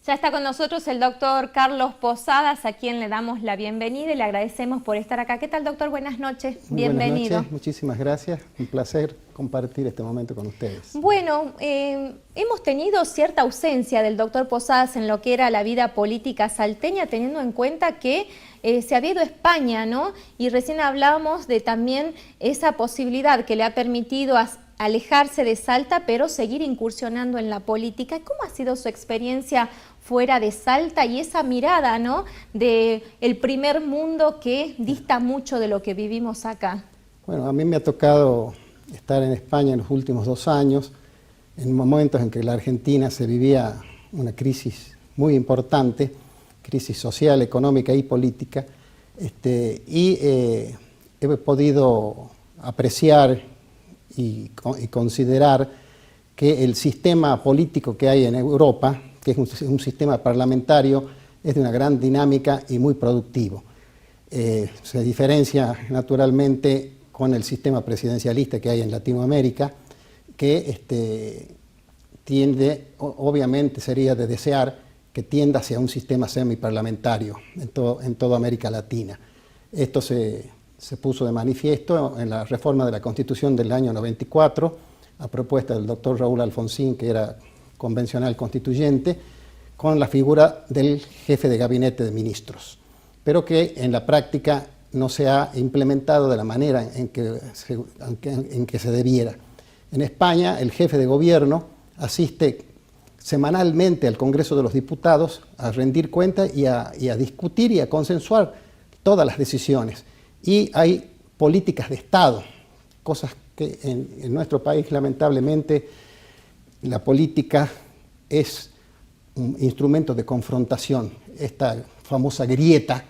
Ya está con nosotros el doctor Carlos Posadas, a quien le damos la bienvenida y le agradecemos por estar acá. ¿Qué tal, doctor? Buenas noches. Bienvenido. Buenas noches, muchísimas gracias. Un placer compartir este momento con ustedes. Bueno, hemos tenido cierta ausencia del doctor Posadas en lo que era la vida política salteña, teniendo en cuenta que se había ido a España, ¿no? Y recién hablábamos de también esa posibilidad que le ha permitido alejarse de Salta, pero seguir incursionando en la política. ¿Cómo ha sido su experiencia fuera de Salta y esa mirada, ¿no?, de el primer mundo que dista mucho de lo que vivimos acá? Bueno, a mí me ha tocado estar en España en los últimos 2 años, en momentos en que la Argentina se vivía una crisis muy importante, crisis social, económica y política, y he podido apreciar y considerar que el sistema político que hay en Europa, que es un sistema parlamentario, es de una gran dinámica y muy productivo. Se diferencia naturalmente con el sistema presidencialista que hay en Latinoamérica, que tiende, obviamente sería de desear que tienda hacia un sistema semiparlamentario en toda América Latina. Esto se puso de manifiesto en la reforma de la Constitución del año 94, a propuesta del doctor Raúl Alfonsín, que era convencional constituyente, con la figura del jefe de gabinete de ministros, pero que en la práctica no se ha implementado de la manera en que se debiera. En España, el jefe de gobierno asiste semanalmente al Congreso de los Diputados a rendir cuenta y a discutir y a consensuar todas las decisiones. Y hay políticas de Estado, cosas que en nuestro país, lamentablemente, la política es un instrumento de confrontación, esta famosa grieta.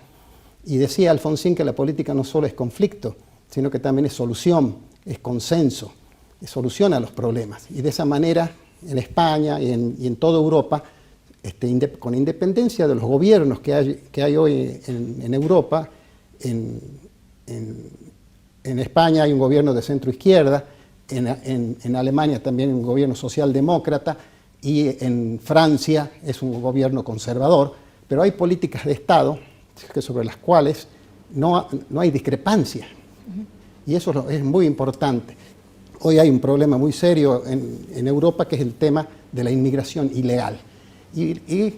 Y decía Alfonsín que la política no solo es conflicto, sino que también es solución, es consenso, soluciona los problemas. Y de esa manera, en España y en toda Europa, con independencia de los gobiernos que hay hoy en Europa, en España hay un gobierno de centro-izquierda, en Alemania también un gobierno socialdemócrata, y en Francia es un gobierno conservador, pero hay políticas de Estado sobre las cuales no hay discrepancia. Y eso es muy importante. Hoy hay un problema muy serio en Europa, que es el tema de la inmigración ilegal. Y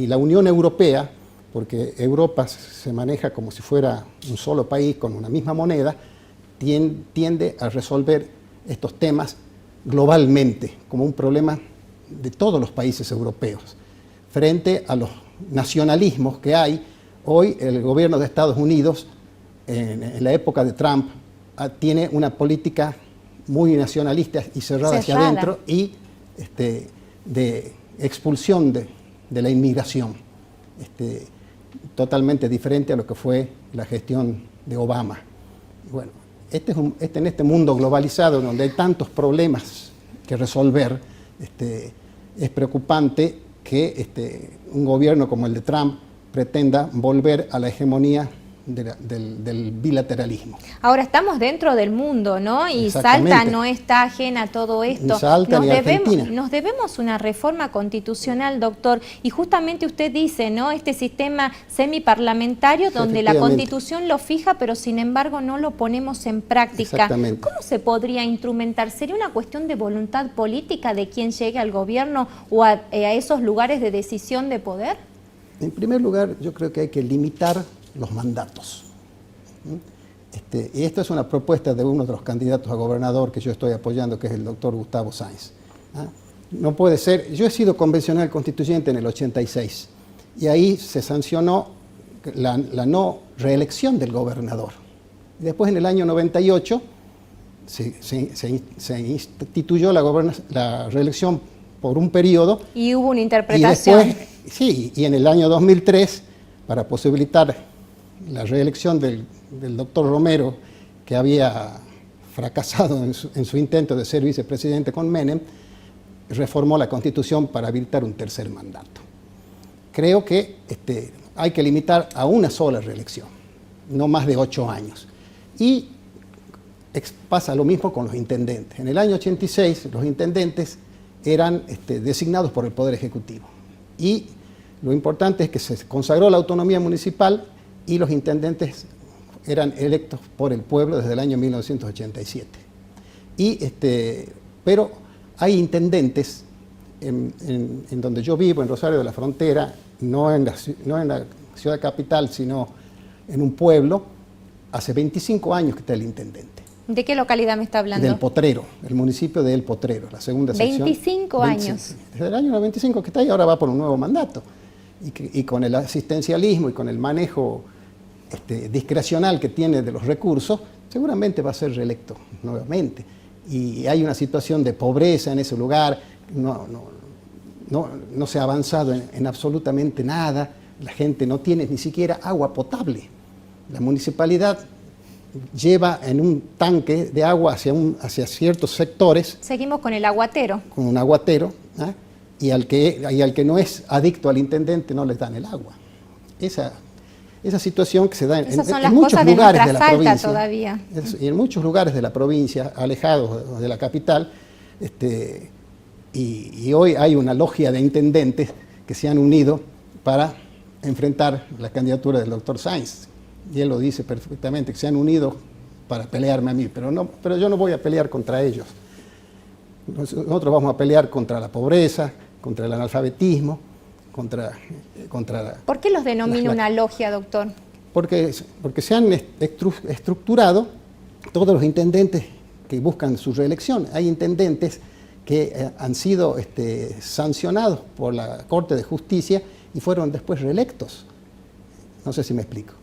la Unión Europea, porque Europa se maneja como si fuera un solo país con una misma moneda, tiende a resolver estos temas globalmente, como un problema de todos los países europeos. Frente a los nacionalismos que hay, hoy el gobierno de Estados Unidos, en la época de Trump, tiene una política muy nacionalista y cerrada hacia adentro y de expulsión de la inmigración, totalmente diferente a lo que fue la gestión de Obama. Bueno, en este mundo globalizado donde hay tantos problemas que resolver, es preocupante que un gobierno como el de Trump pretenda volver a la hegemonía del bilateralismo. Ahora estamos dentro del mundo, ¿no? Y Salta no está ajena a todo esto. Ni Salta ni Argentina. Nos debemos una reforma constitucional, doctor. Y justamente usted dice, ¿no?, este sistema semiparlamentario donde la Constitución lo fija, pero sin embargo no lo ponemos en práctica. Exactamente. ¿Cómo se podría instrumentar? ¿Sería una cuestión de voluntad política de quien llegue al gobierno o a esos lugares de decisión de poder? En primer lugar, yo creo que hay que limitar los mandatos. Y esta es una propuesta de uno de los candidatos a gobernador que yo estoy apoyando, que es el doctor Gustavo Sáenz. No puede ser. Yo he sido convencional constituyente en el 86 y ahí se sancionó la no reelección del gobernador. Y después, en el año 98 se instituyó la reelección por un periodo. Y hubo una interpretación. Y después, sí, y en el año 2003, para posibilitar la reelección del doctor Romero, que había fracasado en su intento de ser vicepresidente con Menem, reformó la Constitución para habilitar un tercer mandato. Creo que hay que limitar a una sola reelección, no más de 8 años. Y pasa lo mismo con los intendentes. En el año 86 los intendentes eran designados por el Poder Ejecutivo y Lo importante es que se consagró la autonomía municipal y los intendentes eran electos por el pueblo desde el año 1987. Pero hay intendentes en donde yo vivo, en Rosario de la Frontera, no en la ciudad capital, sino en un pueblo, hace 25 años que está el intendente. ¿De qué localidad me está hablando? Del Potrero, el municipio de El Potrero, la segunda sección. 25 años. Desde el año 95 que está ahí, ahora va por un nuevo mandato. Y con el asistencialismo y con el manejo discrecional que tiene de los recursos, seguramente va a ser reelecto nuevamente. Y hay una situación de pobreza en ese lugar, no se ha avanzado en absolutamente nada, la gente no tiene ni siquiera agua potable. La municipalidad lleva en un tanque de agua hacia ciertos sectores. Seguimos con el aguatero. Con un aguatero, ¿eh? y al que no es adicto al intendente no le dan el agua. Esa situación que se da en muchos lugares de la provincia. Todavía. Y en muchos lugares de la provincia, alejados de la capital, y hoy hay una logia de intendentes que se han unido para enfrentar la candidatura del doctor Sáenz. Y él lo dice perfectamente, que se han unido para pelearme a mí, pero yo no voy a pelear contra ellos. Nosotros vamos a pelear contra la pobreza, contra el analfabetismo, contra ¿Por qué los denomina una logia, doctor? Porque se han estructurado todos los intendentes que buscan su reelección. Hay intendentes que han sido sancionados por la Corte de Justicia y fueron después reelectos. No sé si me explico.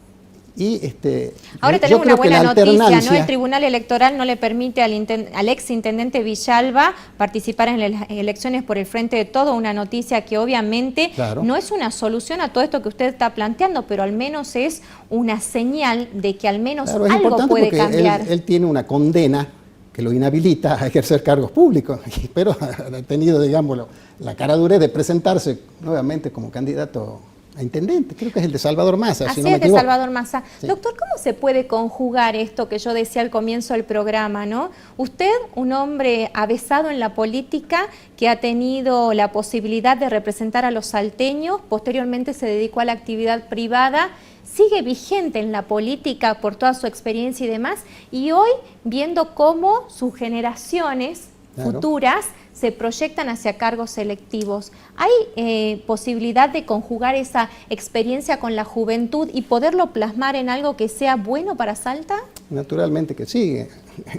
Ahora tenemos una buena noticia, ¿no? El Tribunal Electoral no le permite al exintendente Villalba participar en las elecciones por el Frente de Todos, una noticia que obviamente no es una solución a todo esto que usted está planteando, pero al menos es una señal de que al menos algo puede cambiar. Él tiene una condena que lo inhabilita a ejercer cargos públicos, pero ha tenido, digamos, la caradurez de presentarse nuevamente como candidato a intendente. Creo que es el de Salvador Massa. Así si no me es, de equivoco. Salvador Massa. Sí. Doctor, ¿cómo se puede conjugar esto que yo decía al comienzo del programa, ¿no? Usted, un hombre avesado en la política, que ha tenido la posibilidad de representar a los salteños, posteriormente se dedicó a la actividad privada, sigue vigente en la política por toda su experiencia y demás, y hoy viendo cómo sus generaciones futuras se proyectan hacia cargos selectivos. ¿Hay posibilidad de conjugar esa experiencia con la juventud y poderlo plasmar en algo que sea bueno para Salta? Naturalmente que sí.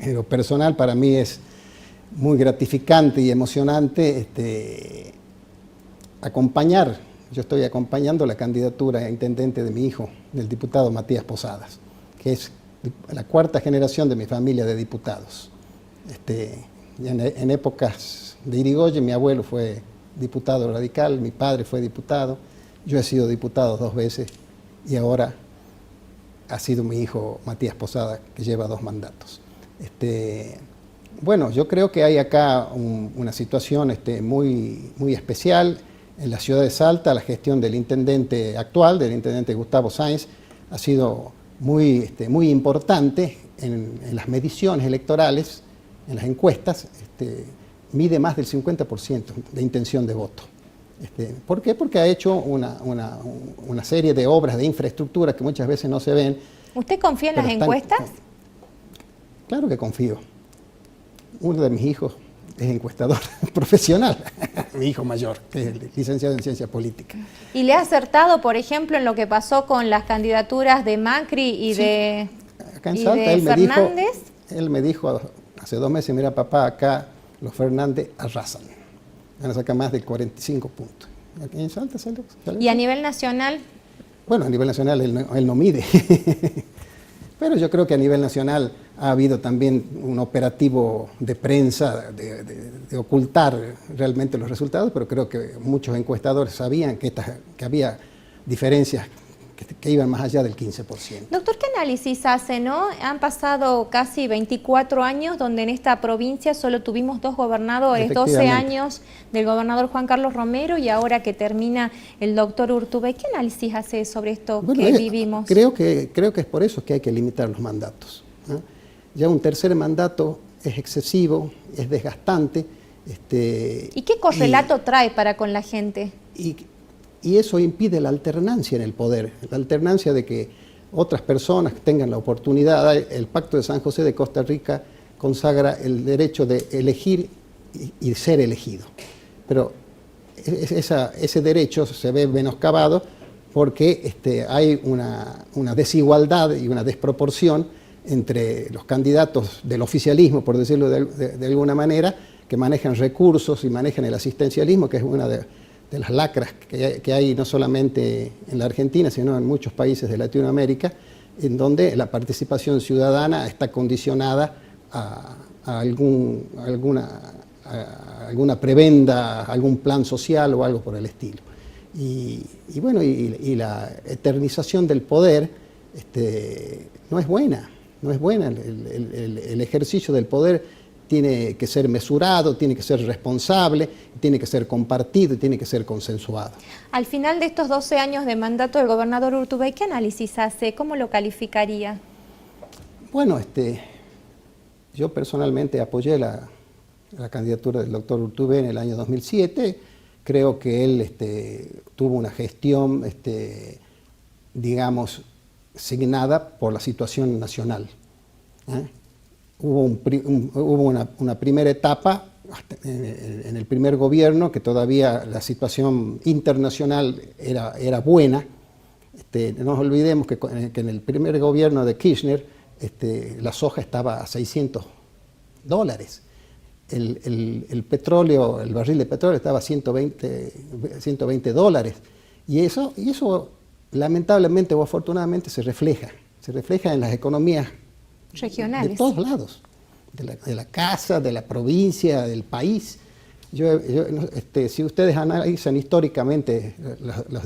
En lo personal para mí es muy gratificante y emocionante acompañar. Yo estoy acompañando la candidatura a intendente de mi hijo, del diputado Matías Posadas, que es la cuarta generación de mi familia de diputados. En épocas de Irigoyen, mi abuelo fue diputado radical, mi padre fue diputado, yo he sido diputado 2 veces y ahora ha sido mi hijo Matías Posada, que lleva 2 mandatos. Bueno, yo creo que hay acá una situación muy, muy especial. En la ciudad de Salta, la gestión del intendente actual, del intendente Gustavo Sáenz, ha sido muy, muy importante en las mediciones electorales, en las encuestas. Mide más del 50% de intención de voto. ¿Por qué? Porque ha hecho una serie de obras de infraestructura que muchas veces no se ven. ¿Usted confía en las encuestas? Claro que confío. Uno de mis hijos es encuestador profesional, mi hijo mayor, que es licenciado en Ciencia Política. ¿Y le ha acertado, por ejemplo, en lo que pasó con las candidaturas de Macri y de Fernández? Él me dijo hace 2 meses, mira papá, acá los Fernández arrasan. Van a sacar más de 45 puntos. Aquí en Salta sale. ¿Y a nivel nacional? Bueno, a nivel nacional él no mide. Pero yo creo que a nivel nacional ha habido también un operativo de prensa de ocultar realmente los resultados, pero creo que muchos encuestadores sabían que había diferencias que iban más allá del 15%. Doctor, ¿qué análisis hace, no? Han pasado casi 24 años donde en esta provincia solo tuvimos 2 gobernadores, 12 años del gobernador Juan Carlos Romero y ahora que termina el doctor Urtubey. ¿Qué análisis hace sobre esto que vivimos? Creo que es por eso que hay que limitar los mandatos, ¿eh? Ya un tercer mandato es excesivo, es desgastante. ¿Y qué correlato trae para con la gente? y eso impide la alternancia en el poder, la alternancia de que otras personas tengan la oportunidad. El Pacto de San José de Costa Rica consagra el derecho de elegir y ser elegido, pero ese derecho se ve menoscabado porque hay una desigualdad y una desproporción entre los candidatos del oficialismo, por decirlo de alguna manera, que manejan recursos y manejan el asistencialismo, que es una de las lacras que hay no solamente en la Argentina, sino en muchos países de Latinoamérica, en donde la participación ciudadana está condicionada a alguna prebenda, algún plan social o algo por el estilo. Y la eternización del poder no es buena, no es buena. El ejercicio del poder tiene que ser mesurado, tiene que ser responsable, tiene que ser compartido y tiene que ser consensuado. Al final de estos 12 años de mandato del gobernador Urtubey, ¿qué análisis hace? ¿Cómo lo calificaría? Bueno, yo personalmente apoyé la candidatura del doctor Urtubey en el año 2007. Creo que él tuvo una gestión, digamos, signada por la situación nacional. Hubo una primera etapa en el primer gobierno que todavía la situación internacional era buena. No nos olvidemos que en el primer gobierno de Kirchner la soja estaba a $600. El petróleo, el barril de petróleo estaba a $120. Y eso lamentablemente o afortunadamente se refleja en las economías regionales, de todos lados, de la casa, de la provincia, del país. Si ustedes analizan históricamente los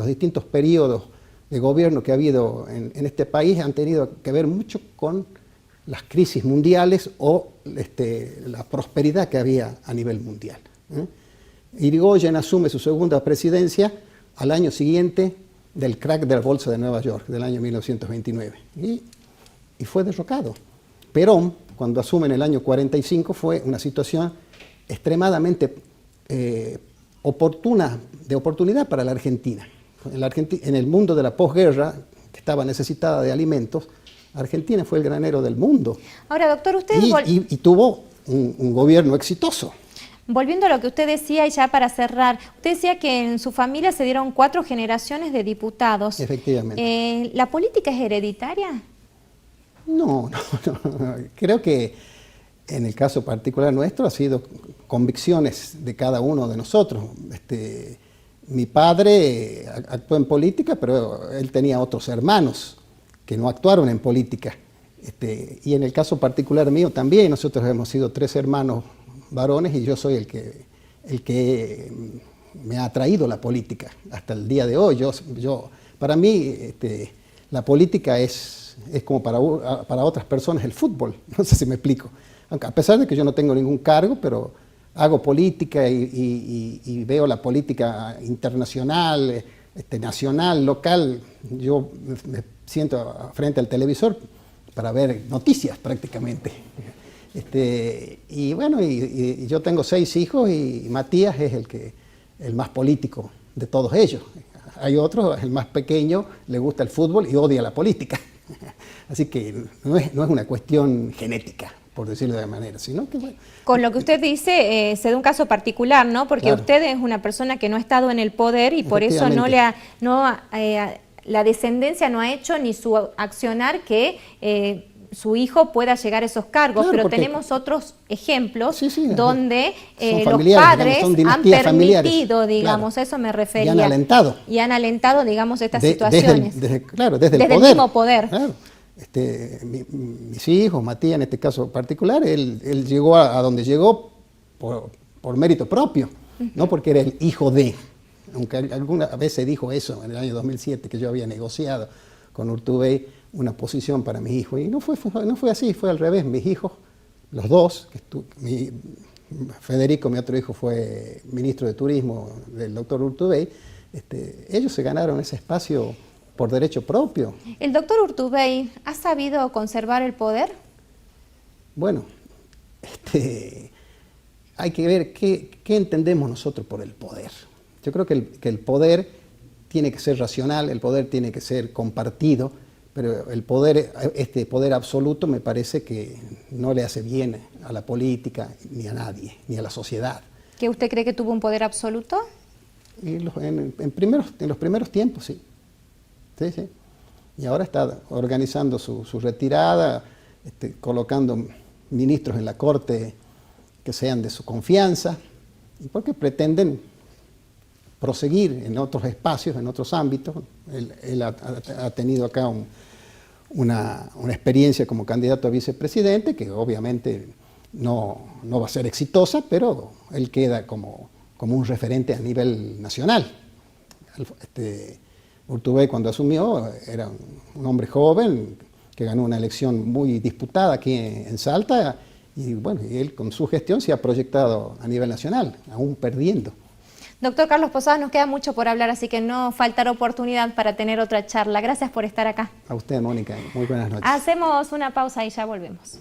distintos periodos de gobierno que ha habido en este país, han tenido que ver mucho con las crisis mundiales o la prosperidad que había a nivel mundial. Irigoyen asume su segunda presidencia al año siguiente del crack de la Bolsa de Nueva York, del año 1929. Y fue derrocado. Perón, cuando asume en el año 45, fue una situación extremadamente de oportunidad para la Argentina. En el mundo de la posguerra, que estaba necesitada de alimentos, Argentina fue el granero del mundo. Ahora, doctor, usted... Y tuvo un gobierno exitoso. Volviendo a lo que usted decía, y ya para cerrar, usted decía que en su familia se dieron 4 generaciones de diputados. Efectivamente. ¿La política es hereditaria? No. Creo que en el caso particular nuestro ha sido convicciones de cada uno de nosotros. Mi padre actuó en política, pero él tenía otros hermanos que no actuaron en política. Y en el caso particular mío también, nosotros hemos sido 3 hermanos varones y yo soy el que me ha atraído la política hasta el día de hoy. Para mí la política es como para otras personas el fútbol, no sé si me explico. Aunque a pesar de que yo no tengo ningún cargo, pero hago política y veo la política internacional, nacional, local. Yo me siento frente al televisor para ver noticias prácticamente. Y yo tengo 6 hijos y Matías es el más político de todos ellos. Hay otro, el más pequeño, le gusta el fútbol y odia la política. Así que no es una cuestión genética, por decirlo de alguna manera, sino que bueno. Con lo que usted dice, se da un caso particular, ¿no? Porque claro, usted es una persona que no ha estado en el poder y por eso la descendencia no ha hecho ni su accionar que su hijo pueda llegar a esos cargos, claro, pero tenemos otros ejemplos donde los padres han permitido, digamos, claro, a eso me refería. Y han alentado, digamos, estas situaciones. Desde el mismo poder. Claro. Mis hijos, Matías en este caso particular, él llegó a donde llegó por mérito propio, no porque era el hijo de, aunque alguna vez se dijo eso en el año 2007, que yo había negociado con Urtubey una posición para mis hijos, y no fue así, fue al revés. Mis hijos, los dos, Federico, mi otro hijo, fue ministro de Turismo del doctor Urtubey, ellos se ganaron ese espacio por derecho propio. ¿El doctor Urtubey ha sabido conservar el poder? Bueno, hay que ver qué entendemos nosotros por el poder. Yo creo que el poder tiene que ser racional, el poder tiene que ser compartido, pero el poder, este poder absoluto me parece que no le hace bien a la política, ni a nadie, ni a la sociedad. ¿Que usted cree que tuvo un poder absoluto? Y en los primeros tiempos, sí. Sí, sí. Y ahora está organizando su retirada, colocando ministros en la Corte que sean de su confianza, porque pretenden proseguir en otros espacios, en otros ámbitos. Él ha tenido acá una experiencia como candidato a vicepresidente, que obviamente no va a ser exitosa, pero él queda como un referente a nivel nacional. Urtubey, cuando asumió, era un hombre joven que ganó una elección muy disputada aquí en Salta, y bueno, y él con su gestión se ha proyectado a nivel nacional, aún perdiendo. Doctor Carlos Posadas, nos queda mucho por hablar, así que no faltará oportunidad para tener otra charla. Gracias por estar acá. A usted, Mónica, muy buenas noches. Hacemos una pausa y ya volvemos.